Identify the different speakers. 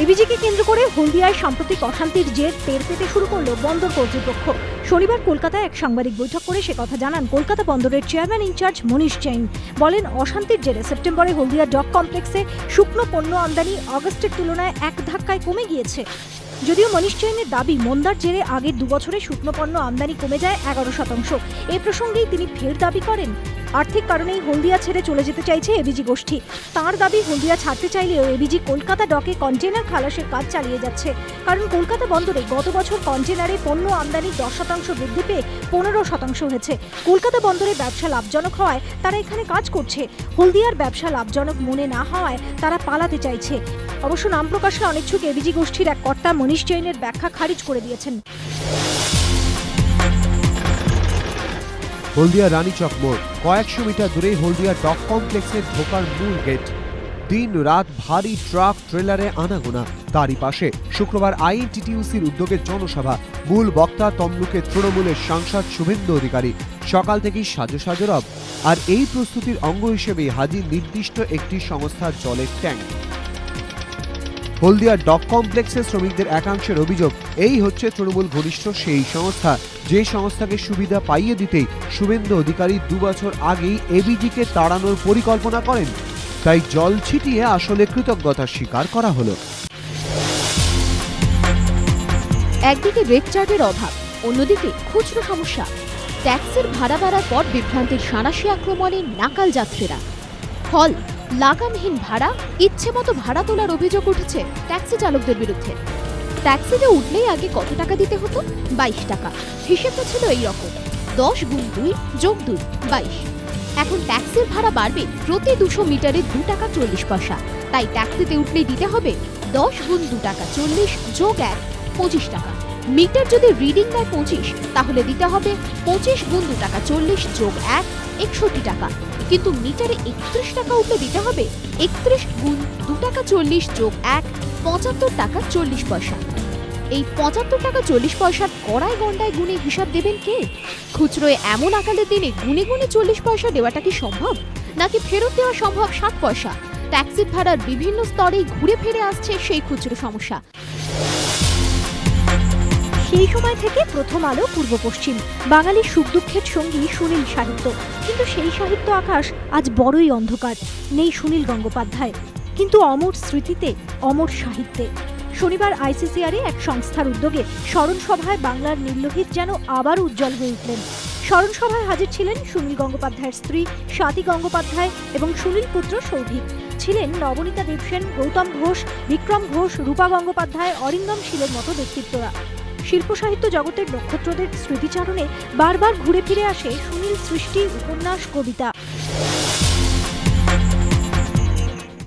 Speaker 1: এবিজিকে কেন্দ্র করে হলদিয়ায় সাম্প্রতিক অশান্তির জের টের পেতে শুরু করল বন্দর কর্তৃপক্ষ। শনিবার কলকাতায় এক সাংবাদিক বৈঠক করে সে কথা জানান কলকাতা বন্দরের চেয়ারম্যান ইনচার্জ মনীষ জৈন। বলেন, অশান্তির জেরে সেপ্টেম্বরে হলদিয়া ডক কমপ্লেক্সে শুকনো পণ্য আমদানি আগস্টের তুলনায় এক ধাক্কায় কমে গিয়েছে। যদিও মনীষ জৈনের দাবি, মন্দার জেরে আগের 2 বছরে শুকনো পণ্য আমদানি কমে যায় 11%। এ প্রসঙ্গেই তিনি ফের দাবি করেন, আর্থিক কারণেই হলদিয়া ছেড়ে চলে যেতে চাইছে এবিজি গোষ্ঠী। তাঁর দাবি, হলদিয়া ছাড়তে চাইলেও এবিজি কলকাতা ডকে কন্টেনার খালাসের কাজ চালিয়ে যাচ্ছে। কারণ কলকাতা বন্দরে গত বছর কন্টেনারে পণ্য আমদানি 10% বৃদ্ধি পেয়ে 15% হয়েছে। কলকাতা বন্দরে ব্যবসা লাভজনক হওয়ায় তারা এখানে কাজ করছে। হলদিয়ার ব্যবসা লাভজনক মনে না হওয়ায় তারা পালাতে চাইছে। অবশ্য নাম প্রকাশে অনিচ্ছুক এবিজি গোষ্ঠীর এক কর্তা মনীষ জৈনের ব্যাখ্যা খারিজ করে দিয়েছেন।
Speaker 2: হলদিয়া রানীচক মোড়, কয়েকশো মিটার দূরেই হলদিয়া ডক কমপ্লেক্সের ঢোকার মূল গেট। দিন রাত ভারী ট্রাক ট্রেলারে আনাগোনা। তারই পাশে শুক্রবার আইএনটিটিইউসির উদ্যোগে জনসভা। মূল বক্তা তমলুকের তৃণমূলের সাংসদ শুভেন্দু অধিকারী। সকাল থেকেই সাজো সাজো রব। আর এই প্রস্তুতির অঙ্গ হিসেবে হাজির নির্দিষ্ট একটি সংস্থার জলের ট্যাঙ্ক। হলদিয়া ডক কমপ্লেক্সের শ্রমিকদের একাংশের অভিযোগ, এই হচ্ছে তৃণমূল ঘনিষ্ঠ সেই সংস্থা যে সংস্থাকে সুবিধা পাইয়ে দিতেই শুভেন্দু অধিকারী 2 বছর আগেই এবিজিকে তাড়ানোর পরিকল্পনা করেন। তাই জল ছিটিয়ে আসলে কৃতজ্ঞতা স্বীকার করা হলো।
Speaker 3: একদিকে রেট চার্টের অভাব, অন্যদিকে খুচরো সমস্যা। ট্যাক্সের ভাড়া বাড়ার পর বিভ্রান্তির সাঁড়াশি আক্রমণে নাকাল যাত্রীরা। ফল, লাগামহীন ভাড়া, ইচ্ছে মতো ভাড়া তোলার অভিযোগ উঠেছে ট্যাক্সি চালকদের বিরুদ্ধে। ট্যাক্সিতে উঠলেই আগে কত টাকা দিতে হতো? 22 টাকা। হিসেবটা ছিল এইরকম, 10 গুণ 2 যোগ 2, 22। এখন ট্যাক্সির ভাড়া বাড়বে প্রতি 200 মিটারে 2 টাকা 40 পয়সা। তাই ট্যাক্সিতে উঠলেই দিতে হবে 10 গুণ 2 টাকা 40 যোগ 1, 25 টাকা। মিটার যদি রিডিং দেয় 25, তাহলে দিতে হবে 25 গুণ 2 টাকা 40 যোগ 1, 61 টাকা। কিন্তু মিটারে 31 টাকা উঠলে দিতে হবে 31 গুণ 2 টাকা 40 যোগ 1, 75 টাকা 40 পয়সা। এই 75 টাকা 40 পয়সার কড়ায় গন্ডায় গুণে হিসাব দেবেন কে? খুচরোয় এমন আকালের দিনে গুনে গুনে 40 পয়সা দেওয়াটা কি সম্ভব? নাকি ফেরত দেওয়া সম্ভব 60 পয়সা? ট্যাক্সি ভাড়ার বিভিন্ন স্তরেই ঘুরে ফিরে আসছে সেই খুচরো সমস্যা।
Speaker 1: সেই সময় থেকে প্রথম আলো পূর্ব পশ্চিম, বাঙালির সুখ দুঃখের সঙ্গী সুনীল সাহিত্য। কিন্তু সেই সাহিত্য আকাশ আজ বড়ই অন্ধকার। নেই সুনীল গঙ্গোপাধ্যায়, কিন্তু অমর স্মৃতিতে, অমর সাহিত্যে। শনিবার আইসিসিআরে এক সংস্থার উদ্যোগে স্মরণ সভায় বাংলার নীললোহিত যেন আবার উজ্জ্বল হয়ে উঠলেন। স্মরণ সভায় হাজির ছিলেন সুনীল গঙ্গোপাধ্যায়ের স্ত্রী স্বাতী গঙ্গোপাধ্যায় এবং সুনীল পুত্র সৌভিক। ছিলেন নবনীতা দেবসেন, গৌতম ঘোষ, বিক্রম ঘোষ, রূপা গঙ্গোপাধ্যায়, অরিন্দম শীলের মতো ব্যক্তিত্বরা। শিল্প সাহিত্য জগতের নক্ষত্রদের স্মৃতিচারণে বারবার ঘুরে ফিরে আসে সুনীল সৃষ্টি, উপন্যাস, কবিতা।